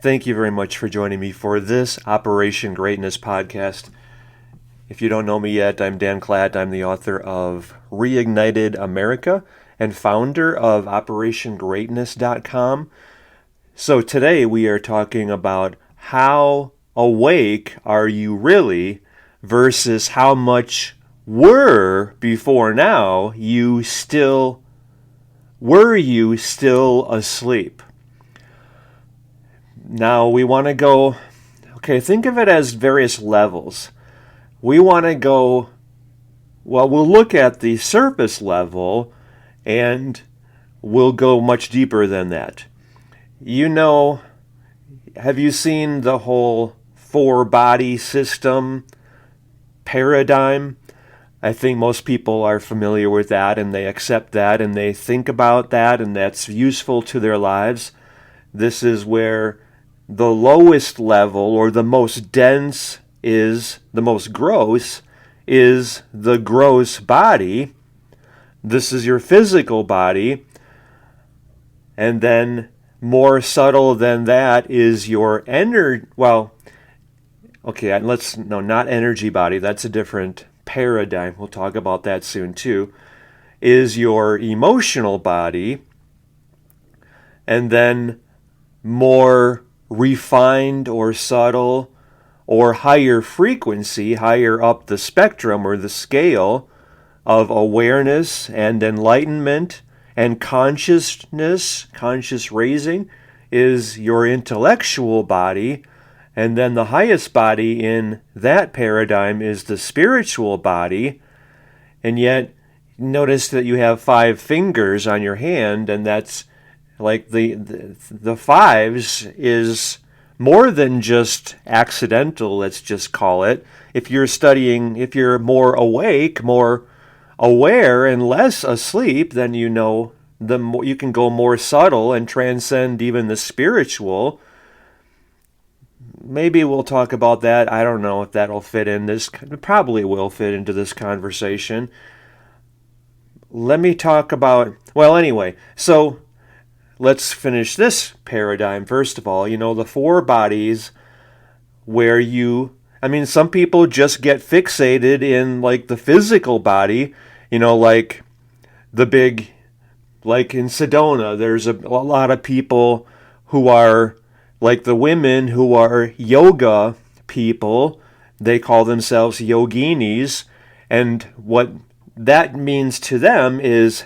Thank you very much for joining me for this Operation Greatness podcast. If you don't know me yet, I'm Dan Klatt. I'm the author of Reignited America and founder of OperationGreatness.com. So today we are talking about how awake are you really versus how much were you still asleep. Now we want to go, think of it as various levels. We want to go, we'll look at the surface level and we'll go much deeper than that. Have you seen the whole four-body system paradigm? I think most people are familiar with that and they accept that and they think about that and that's useful to their lives. This is where the lowest level or the most dense is the most gross is the gross body. This is your physical body. And then more subtle than that is your not energy body. That's a different paradigm. We'll talk about that soon too. Is your emotional body. And then more refined or subtle or higher frequency, higher up the spectrum or the scale of awareness and enlightenment and conscious raising is your intellectual body. And then the highest body in that paradigm is the spiritual body. And yet, notice that you have 5 fingers on your hand, and that's like the fives is more than just accidental, let's just call it. If you're more awake, more aware, and less asleep, then you can go more subtle and transcend even the spiritual. Maybe we'll talk about that. I don't know if that'll fit in this. It probably will fit into this conversation. Let me talk about, so let's finish this paradigm. First of all, the 4 bodies where some people just get fixated in like the physical body, like the big, like in Sedona, there's a lot of people who are like the women who are yoga people. They call themselves yoginis. And what that means to them is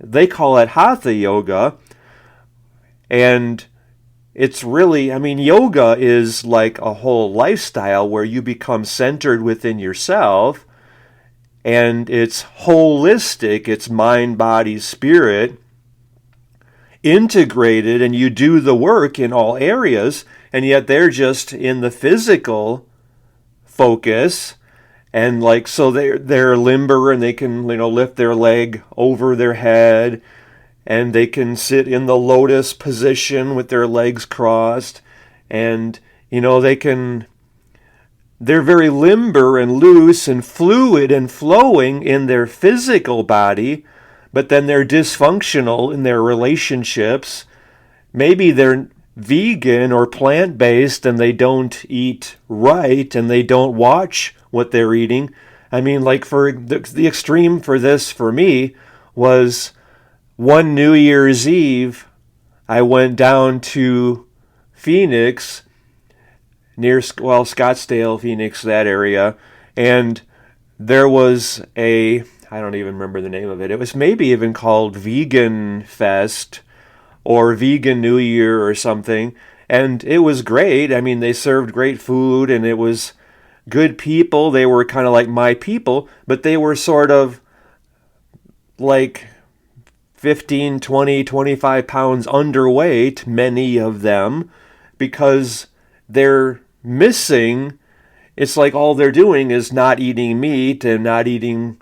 they call it hatha yoga. And it's really, yoga is like a whole lifestyle where you become centered within yourself, and it's holistic, it's mind, body, spirit, integrated, and you do the work in all areas, and yet they're just in the physical focus, and so they're limber, and they can, lift their leg over their head, and they can sit in the lotus position with their legs crossed. And, they're very limber and loose and fluid and flowing in their physical body, but then they're dysfunctional in their relationships. Maybe they're vegan or plant-based and they don't eat right and they don't watch what they're eating. For the extreme for this for me was one New Year's Eve, I went down to Phoenix, near Scottsdale, Phoenix, that area, and there was I don't even remember the name of it. It was maybe even called Vegan Fest or Vegan New Year or something, and it was great. They served great food, and it was good people. They were kind of like my people, but they were sort of like 15, 20, 25 pounds underweight, many of them, because they're missing. It's like all they're doing is not eating meat and not eating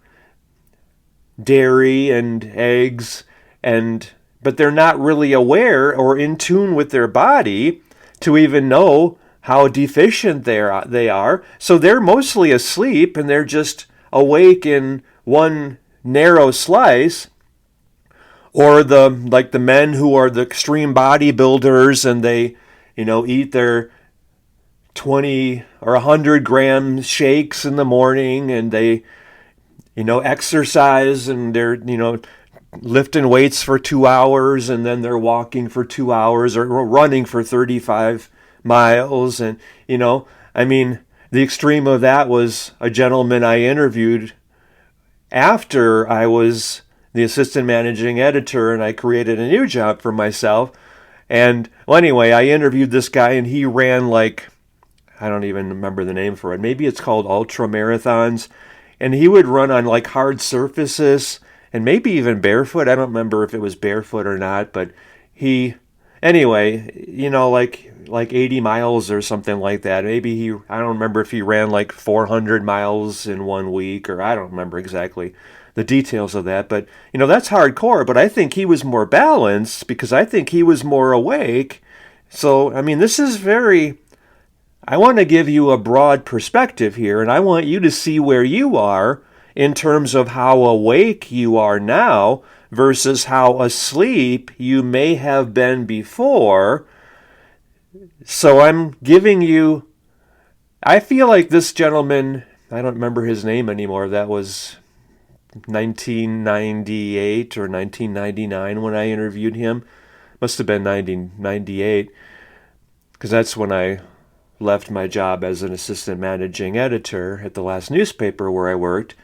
dairy and eggs, but they're not really aware or in tune with their body to even know how deficient they are. So they're mostly asleep and they're just awake in one narrow slice. Or the men who are the extreme bodybuilders and they eat their 20 or 100-gram shakes in the morning, and they, exercise, and they're, lifting weights for 2 hours, and then they're walking for 2 hours or running for 35 miles. And, the extreme of that was a gentleman I interviewed after I was the assistant managing editor and I created a new job for myself. And, well, anyway, I interviewed this guy, and he ran I don't even remember the name for it. Maybe it's called ultra marathons. And he would run on hard surfaces and maybe even barefoot. I don't remember if it was barefoot or not, but anyway, 80 miles or something like that. Maybe I don't remember if he ran 400 miles in 1 week, or I don't remember exactly the details of that. But, that's hardcore. But I think he was more balanced because I think he was more awake. So, this is I want to give you a broad perspective here, and I want you to see where you are in terms of how awake you are now versus how asleep you may have been before. So I'm giving you, I feel like this gentleman, I don't remember his name anymore, that was 1998 or 1999 when I interviewed him. Must have been 1998, because that's when I left my job as an assistant managing editor at the last newspaper where I worked.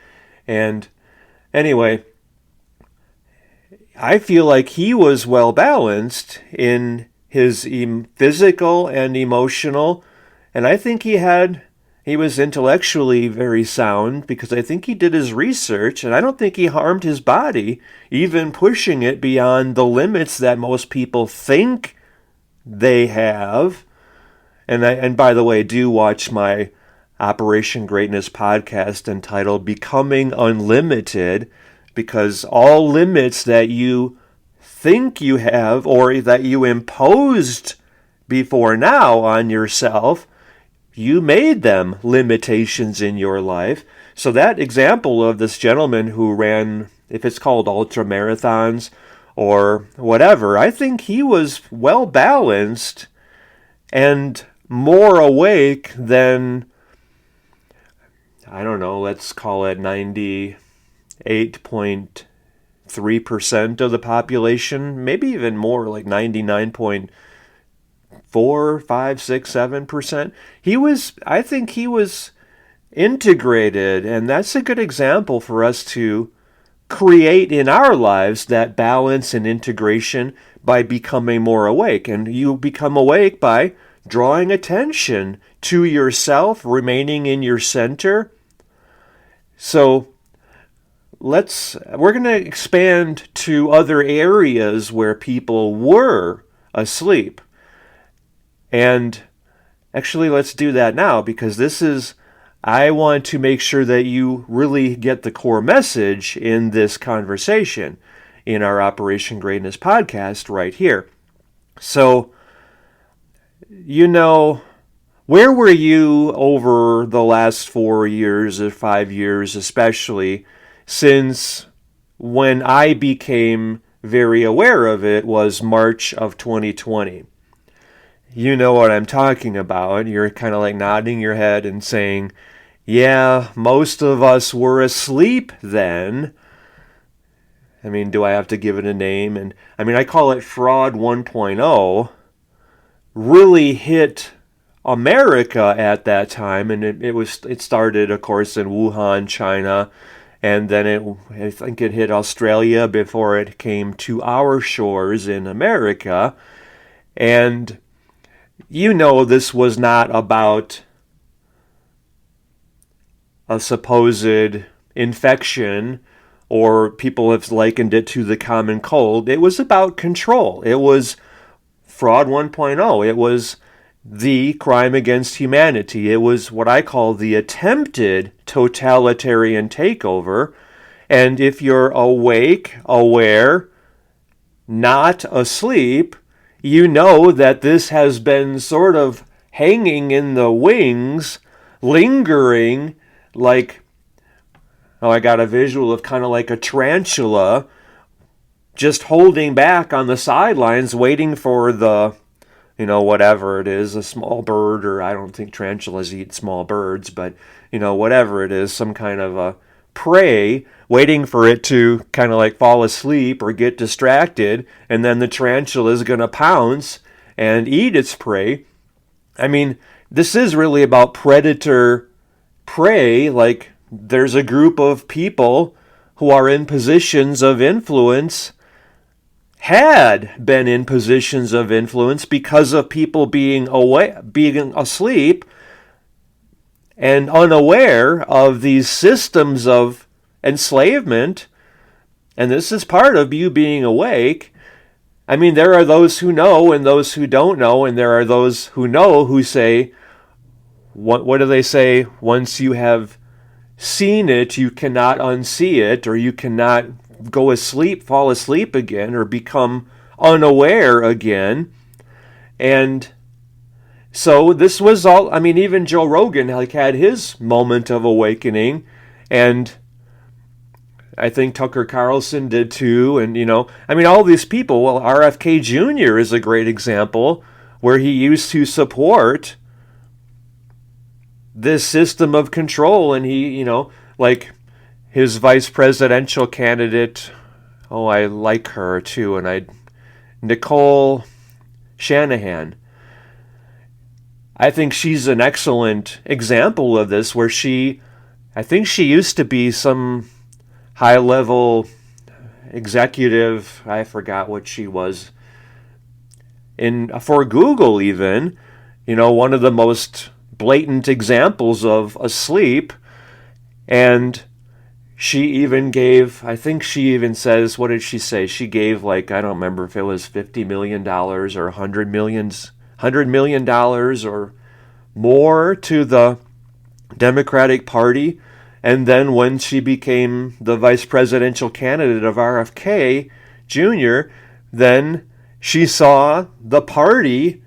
And anyway, I feel like he was well balanced in his physical and emotional, and I think he was intellectually very sound because I think he did his research, and I don't think he harmed his body, even pushing it beyond the limits that most people think they have. And by the way, do watch my Operation Greatness podcast entitled Becoming Unlimited, because all limits that you think you have or that you imposed before now on yourself, you made them limitations in your life. So that example of this gentleman who ran, if it's called ultra marathons or whatever, I think he was well balanced and more awake than, I don't know, let's call it 98.3% of the population, maybe even more, like 99.4, 5, 6, 7%. I think he was integrated, and that's a good example for us to create in our lives, that balance and integration by becoming more awake. And you become awake by drawing attention to yourself, remaining in your center. So we're going to expand to other areas where people were asleep. And actually, let's do that now, because I want to make sure that you really get the core message in this conversation in our Operation Greatness podcast right here. So, where were you over the last 4 years or 5 years, especially since when I became very aware of it was March of 2020? You know what I'm talking about. You're kind of nodding your head and saying, yeah, most of us were asleep then. Do I have to give it a name? And I call it Fraud 1.0. Really hit America at that time, and it started, of course, in Wuhan, China, and then I think it hit Australia before it came to our shores in America. And this was not about a supposed infection, or people have likened it to the common cold. It was about control. It was Fraud 1.0. It was the crime against humanity. It was what I call the attempted totalitarian takeover. And if you're awake, aware, not asleep, you know that this has been sort of hanging in the wings, lingering, I got a visual of kind of like a tarantula just holding back on the sidelines, waiting for the whatever it is, a small bird, or I don't think tarantulas eat small birds, but, whatever it is, some kind of a prey, waiting for it to kind of like fall asleep or get distracted, and then the tarantula is going to pounce and eat its prey. I mean, this is really about predator-prey. Like, there's a group of people who are in positions of influence, had been in positions of influence because of people being asleep and unaware of these systems of enslavement. And this is part of you being awake. I mean, there are those who know and those who don't know, and there are those who know who say, what do they say? Once you have seen it, you cannot unsee it, or you cannot fall asleep again, or become unaware again. And so this was all, I mean, even Joe Rogan had his moment of awakening, and I think Tucker Carlson did too. And, all these people, well, RFK Jr. is a great example where he used to support this system of control, and he, his vice presidential candidate, I like her too, and Nicole Shanahan. I think she's an excellent example of this, where I think she used to be some high-level executive, I forgot what she was, for Google even, one of the most blatant examples of asleep. And she even gave, I think she even says, what did she say? She gave, I don't remember if it was $50 million or $100 million or more to the Democratic Party. And then when she became the vice presidential candidate of RFK Jr., then she saw the party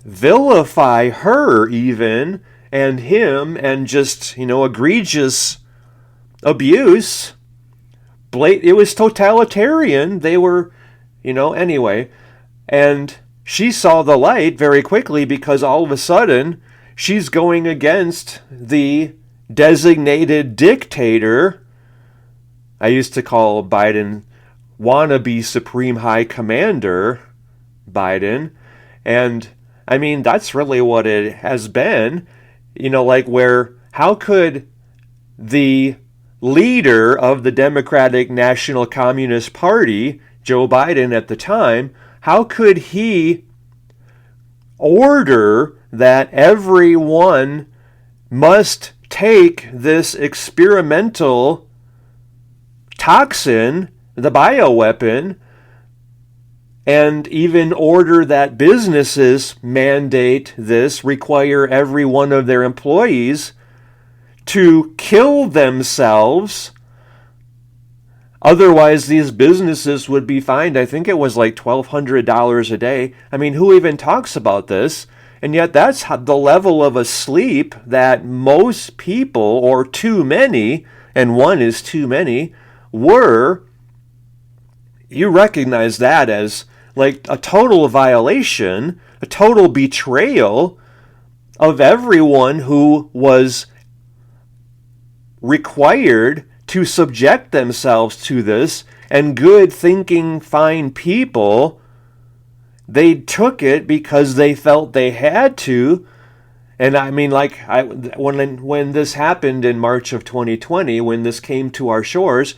vilify her even, and him, and just, egregious abuse. It was totalitarian. They were, anyway. And she saw the light very quickly, because all of a sudden she's going against the designated dictator. I used to call Biden wannabe Supreme High Commander Biden. And I mean, that's really what it has been, how could the leader of the Democratic National Communist Party, Joe Biden at the time, how could he order that everyone must take this experimental toxin, the bioweapon, and even order that businesses mandate this, require every one of their employees to kill themselves? Otherwise, these businesses would be fined, I think it was $1,200 a day. I mean, who even talks about this? And yet that's the level of asleep that most people, or too many, and one is too many, were. You recognize that as a total violation, a total betrayal of everyone who was required to subject themselves to this, and good thinking, fine people, they took it because they felt they had to. And I mean, when this happened in March of 2020, when this came to our shores,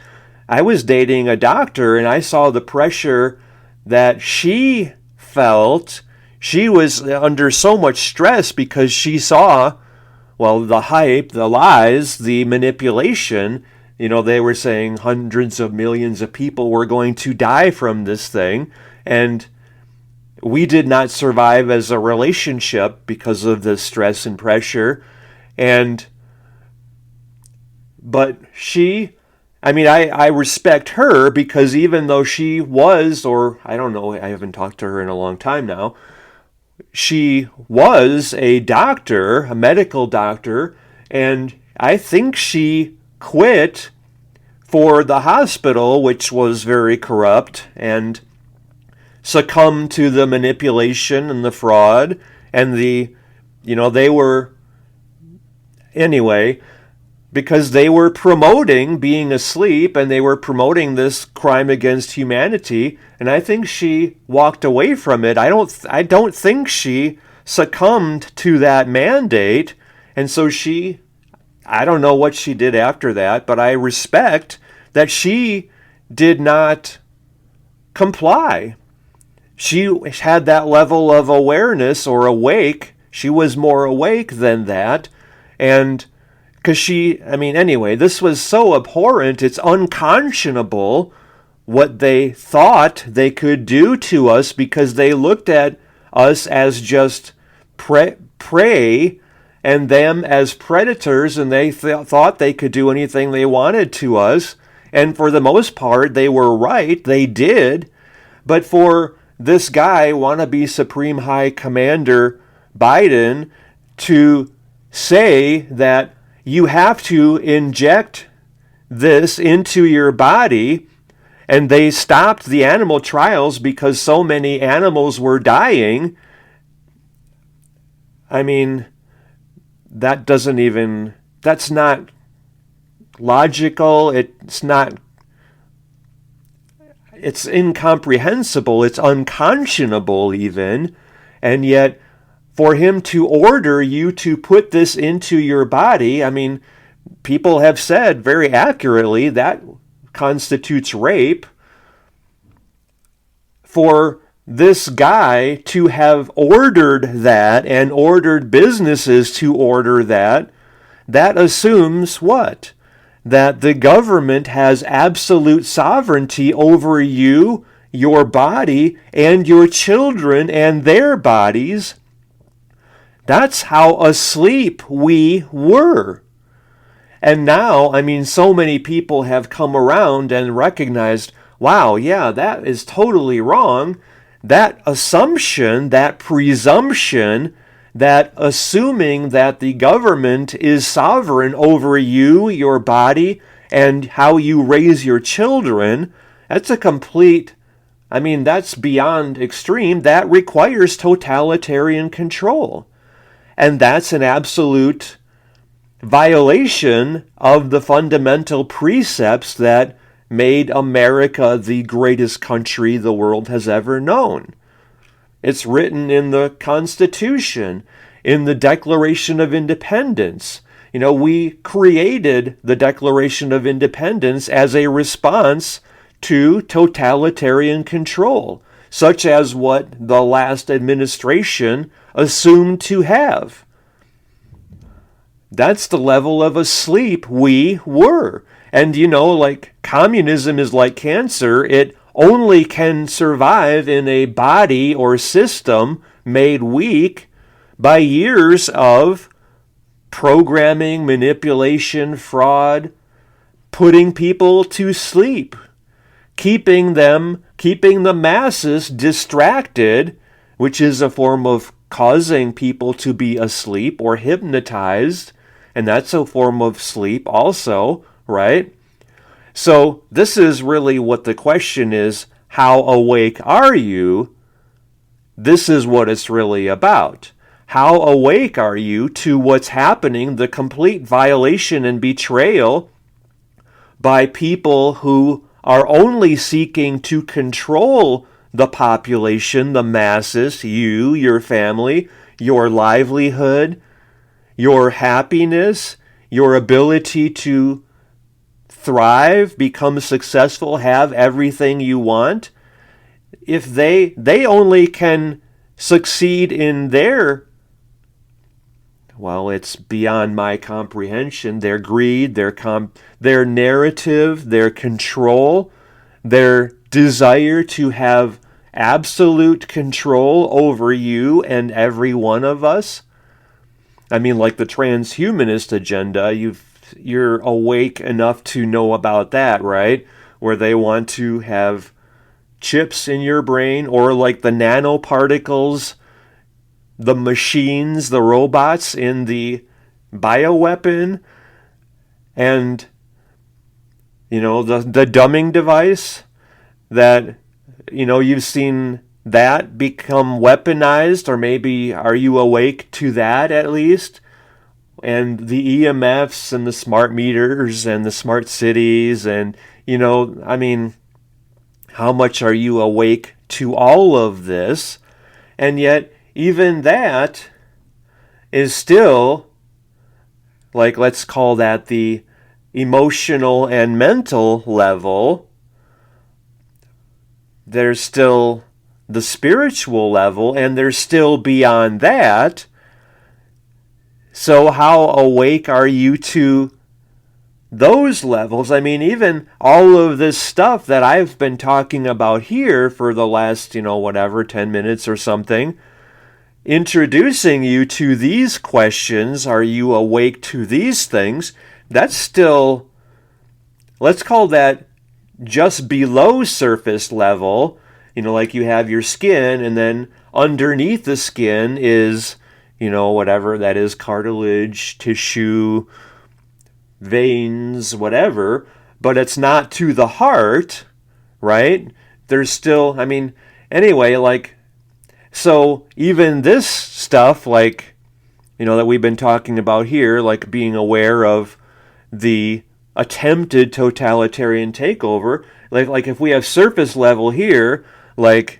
I was dating a doctor, and I saw the pressure that she felt. She was under so much stress because she saw, the hype, the lies, the manipulation. They were saying hundreds of millions of people were going to die from this thing, and we did not survive as a relationship because of the stress and pressure. But she, I respect her, because even though she was, or I don't know, I haven't talked to her in a long time now, she was a doctor, a medical doctor, and I think she quit for the hospital, which was very corrupt, and succumb to the manipulation and the fraud and they were, anyway, because they were promoting being asleep and they were promoting this crime against humanity. And I think she walked away from it. I don't think she succumbed to that mandate. And so I don't know what she did after that, but I respect that she did not comply. She had that level of awareness or awake. She was more awake than that. And because anyway, this was so abhorrent, it's unconscionable what they thought they could do to us, because they looked at us as just prey and them as predators, and they thought they could do anything they wanted to us. And for the most part, they were right. They did. But for this guy, wannabe Supreme High Commander Biden, to say that you have to inject this into your body, and they stopped the animal trials because so many animals were dying. I mean, that's not logical. It's incomprehensible. It's unconscionable even. And yet, for him to order you to put this into your body, I mean, people have said very accurately that constitutes rape. For this guy to have ordered that and ordered businesses to order that assumes what? That the government has absolute sovereignty over you, your body, and your children and their bodies. That's how asleep we were. And now, I mean, so many people have come around and recognized, wow, yeah, that is totally wrong. That assumption, that presumption, that assuming that the government is sovereign over you, your body, and how you raise your children, that's that's beyond extreme. That requires totalitarian control. And that's an absolute violation of the fundamental precepts that made America the greatest country the world has ever known. It's written in the Constitution, in the Declaration of Independence. We created the Declaration of Independence as a response to totalitarian control, such as what the last administration assumed to have. That's the level of asleep we were. And like communism is like cancer, it only can survive in a body or system made weak by years of programming, manipulation, fraud, putting people to sleep, keeping the masses distracted, which is a form of causing people to be asleep or hypnotized, and that's a form of sleep also, right? So this is really what the question is: how awake are you? This is what it's really about. How awake are you to what's happening, the complete violation and betrayal by people who are only seeking to control the population, the masses, you, your family, your livelihood, your happiness, your ability to thrive, become successful, have everything you want. If they only can succeed in it's beyond my comprehension, their greed, their narrative, their control, their desire to have absolute control over you and every one of us. I mean, like the transhumanist agenda, you're awake enough to know about that, right? Where they want to have chips in your brain, or like the nanoparticles, the machines, the robots in the bioweapon, and the dumbing device that you've seen that become weaponized, or maybe are you awake to that at least? And the EMFs and the smart meters and the smart cities, and how much are you awake to all of this? And yet even that is still, like, let's call that the emotional and mental level. There's still the spiritual level, and there's still beyond that. So how awake are you to those levels? I mean, even all of this stuff that I've been talking about here for the last, 10 minutes or something, introducing you to these questions, are you awake to these things? That's still, let's call that just below surface level. Like you have your skin, and then underneath the skin is, whatever that is, cartilage, tissue, veins, whatever, but it's not to the heart, right? There's still, anyway, like, so even this stuff, like, that we've been talking about here, like being aware of the attempted totalitarian takeover, like if we have surface level here, like,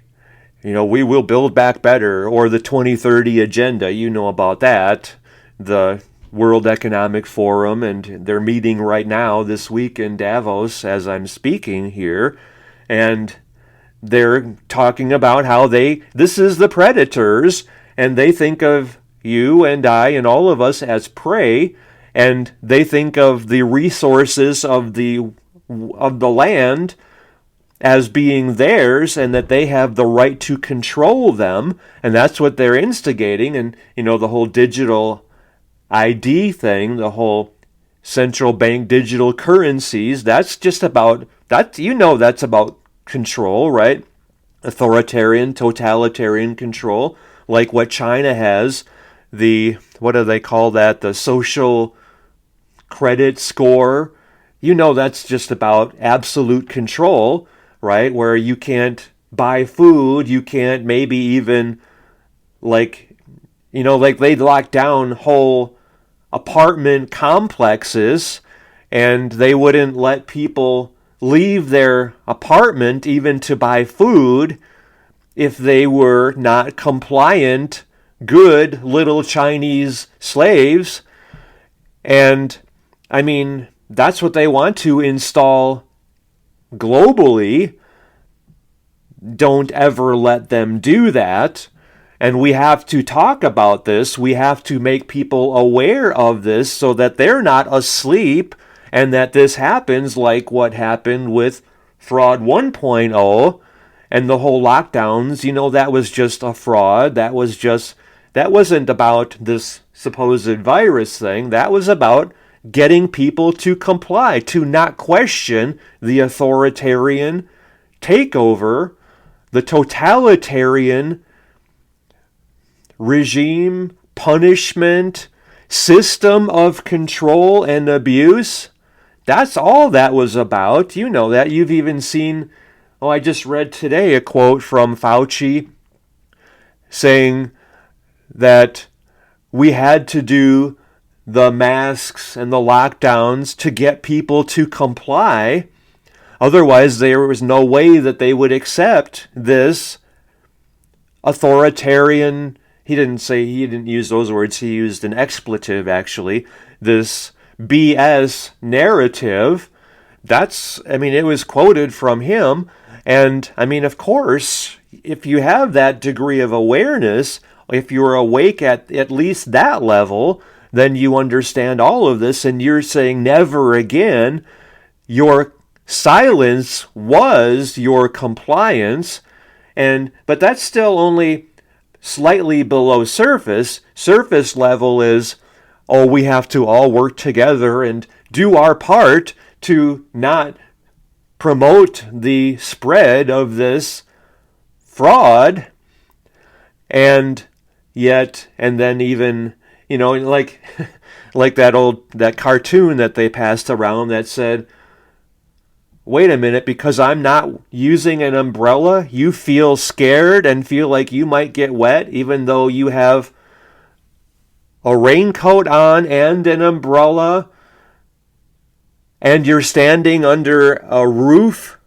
we will build back better, or the 2030 agenda, about that, the World Economic Forum, and they're meeting right now this week in Davos as I'm speaking here, and they're talking about how this is the predators, and they think of you and I and all of us as prey, and they think of the resources of the land as being theirs, and that they have the right to control them, and that's what they're instigating. And the whole digital ID thing, the whole central bank digital currencies, that's just about that. That's about control, right? Authoritarian, totalitarian control, like what China has. What do they call that? The social credit score. That's just about absolute control, right? Where you can't buy food, you can't maybe even, like they lock down whole apartment complexes, and they wouldn't let people leave their apartment even to buy food if they were not compliant, good little Chinese slaves. And that's what they want to install globally. Don't ever let them do that. And we have to talk about this. We have to make people aware of this so that they're not asleep, and that this happens like what happened with Fraud 1.0 and the whole lockdowns. That was just a fraud. That wasn't about this supposed virus thing. That was about getting people to comply, to not question the authoritarian takeover, the totalitarian regime, punishment, system of control and abuse. That's all that was about. That. You've even seen, I just read today a quote from Fauci saying that we had to do the masks and the lockdowns to get people to comply. Otherwise, there was no way that they would accept this authoritarian. He didn't use those words. He used an expletive, actually. This BS narrative. It was quoted from him. And, of course, if you have that degree of awareness, if you're awake at least that level, then you understand all of this, and you're saying never again. Your silence was your compliance, but that's still only slightly below surface. Surface level is, we have to all work together and do our part to not promote the spread of this fraud. And then even, like that cartoon that they passed around that said, wait a minute, because I'm not using an umbrella, you feel scared and feel like you might get wet even though you have a raincoat on and an umbrella and you're standing under a roof.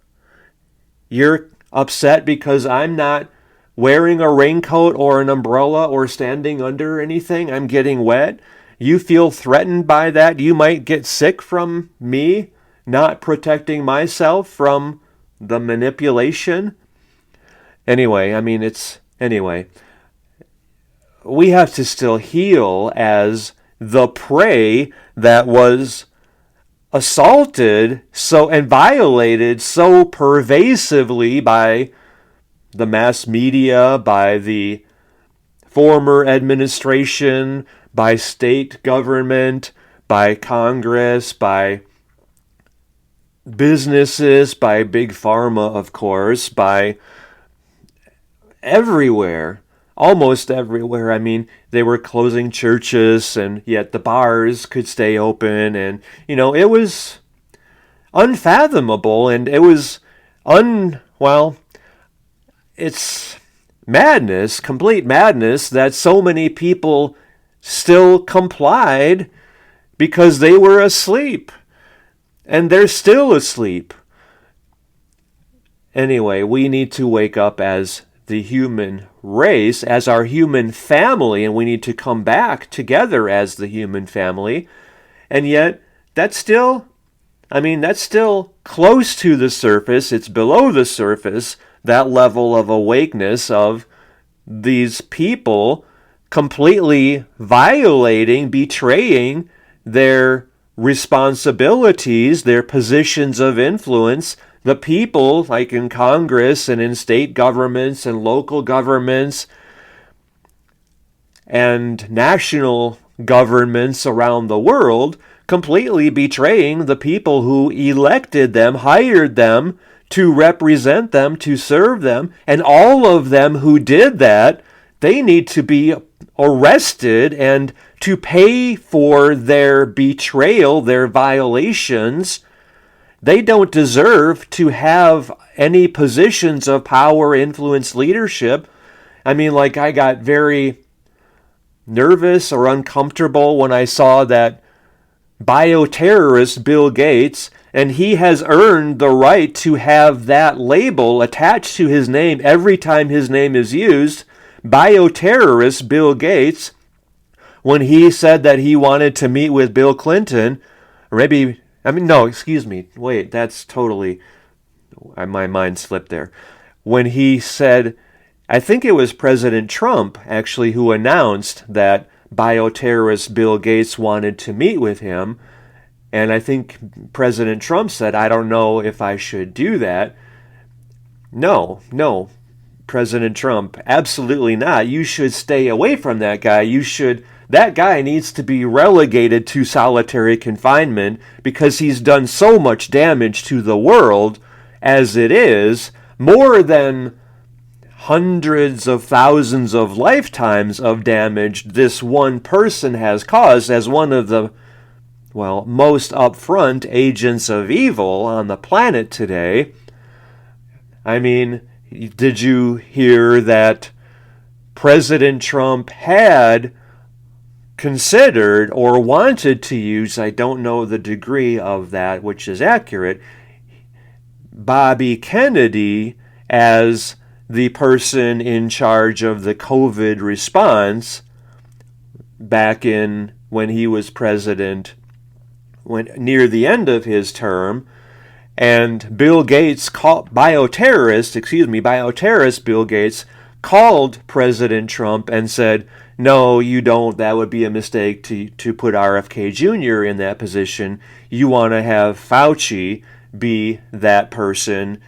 You're upset because I'm not wearing a raincoat or an umbrella or standing under anything. I'm getting wet. You feel threatened by that. You might get sick from me not protecting myself from the manipulation. Anyway, we have to still heal as the prey that was assaulted and violated so pervasively by the mass media, by the former administration, by state government, by Congress, by businesses, by big pharma, of course, by everywhere, almost everywhere. I mean, they were closing churches and yet the bars could stay open, and it was unfathomable, and it was it's madness, complete madness, that so many people still complied because they were asleep. And they're still asleep. Anyway, we need to wake up as the human race, as our human family, and we need to come back together as the human family. And yet, that's still close to the surface. It's below the surface, that level of awakeness of these people completely violating, betraying their responsibilities, their positions of influence, the people, like in Congress and in state governments and local governments and national governments around the world, completely betraying the people who elected them, hired them to represent them, to serve them. And all of them who did that, they need to be arrested and to pay for their betrayal, their violations. They don't deserve to have any positions of power, influence, leadership. I got very nervous or uncomfortable when I saw that bioterrorist Bill Gates, and he has earned the right to have that label attached to his name every time his name is used. Bioterrorist Bill Gates, when he said that he wanted to meet with Bill Clinton, that's totally, my mind slipped there. When he said, I think it was President Trump actually who announced that bioterrorist Bill Gates wanted to meet with him, and I think President Trump said, I don't know if I should do that. No, President Trump, absolutely not. You should stay away from that guy. That guy needs to be relegated to solitary confinement because he's done so much damage to the world as it is, more than hundreds of thousands of lifetimes of damage this one person has caused as one of the, most upfront agents of evil on the planet today. Did you hear that President Trump had considered or wanted to use, I don't know the degree of that which is accurate, Bobby Kennedy as the person in charge of the COVID response back when he was president, near the end of his term. And Bill Gates bioterrorist Bill Gates called President Trump and said, no, you don't. That would be a mistake to put RFK Jr. in that position. You want to have Fauci be that person.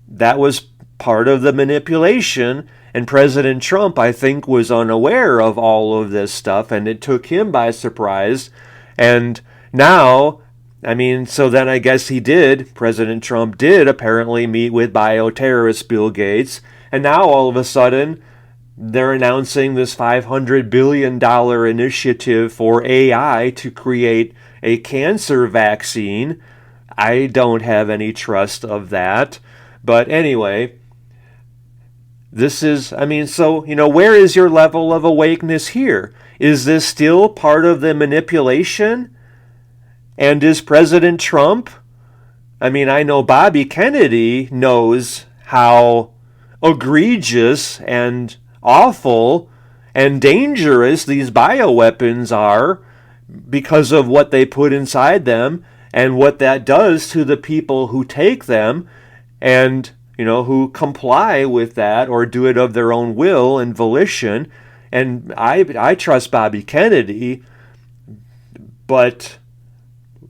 That was part of the manipulation. And President Trump, I think, was unaware of all of this stuff, and it took him by surprise. And now, so then I guess President Trump did apparently meet with bioterrorist Bill Gates, and now all of a sudden, they're announcing this $500 billion initiative for AI to create a cancer vaccine I don't have any trust of that. But anyway, this is, I mean, so, where is your level of awakeness here? Is this still part of the manipulation? And is President Trump, I mean, I know Bobby Kennedy knows how egregious and awful and dangerous these bioweapons are because of what they put inside them and what that does to the people who take them and, who comply with that or do it of their own will and volition. And I trust Bobby Kennedy, but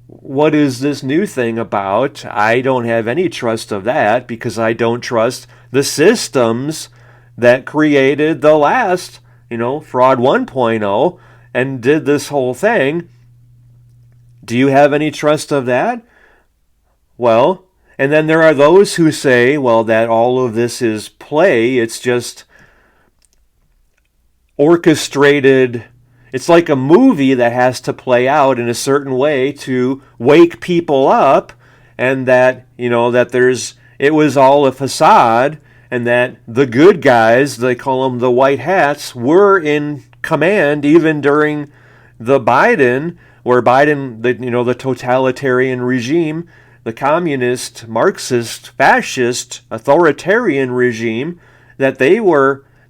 what is this new thing about? I don't have any trust of that because I don't trust the systems that created the last, Fraud 1.0 and did this whole thing. Do you have any trust of that? Well, and then there are those who say, well, that all of this is play. It's just orchestrated. It's like a movie that has to play out in a certain way to wake people up, and that, that it was all a facade, and that the good guys, they call them the white hats, were in command even during the Biden, where Biden, the totalitarian regime, the communist, Marxist, fascist, authoritarian regime, that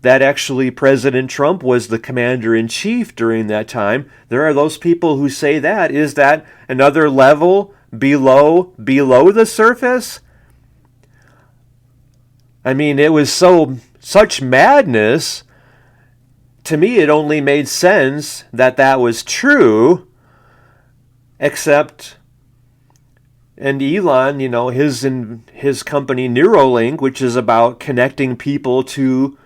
actually President Trump was the commander-in-chief during that time. There are those people who say that. Is that another level below the surface? I mean, it was such madness. To me, it only made sense that was true, except, and Elon, his company Neuralink, which is about connecting people to,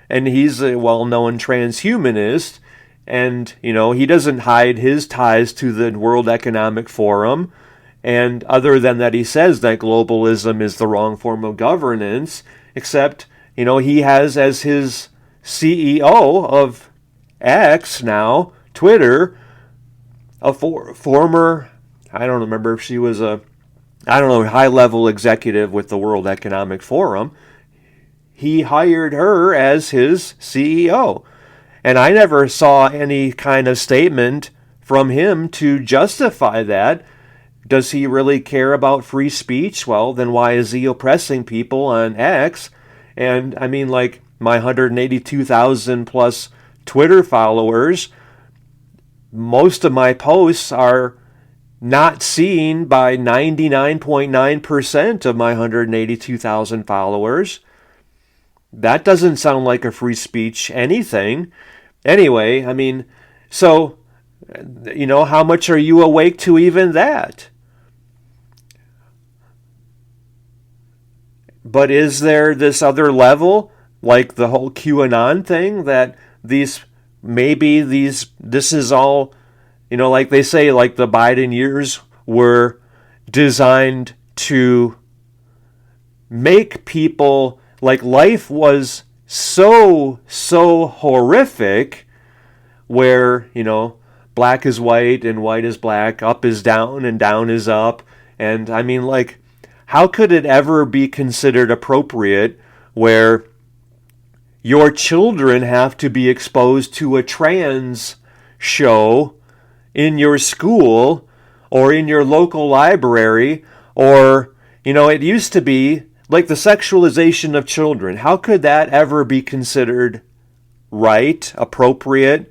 and he's a well-known transhumanist, and, he doesn't hide his ties to the World Economic Forum, and other than that, he says that globalism is the wrong form of governance, except, he has as his CEO of X now, Twitter, a former, I don't remember if she was high-level executive with the World Economic Forum. He hired her as his CEO. And I never saw any kind of statement from him to justify that. Does he really care about free speech? Well, then why is he oppressing people on X? And I mean, like, my 182,000 plus Twitter followers, most of my posts are not seen by 99.9% of my 182,000 followers. That doesn't sound like a free speech anything. Anyway, I mean, so, how much are you awake to even that? But is there this other level, like the whole QAnon thing, that this is all, like they say, like the Biden years were designed to make people, like life was so horrific where, black is white and white is black, up is down and down is up. And I mean, like, how could it ever be considered appropriate where your children have to be exposed to a trans show in your school or in your local library? Or, it used to be like the sexualization of children. How could that ever be considered right, appropriate?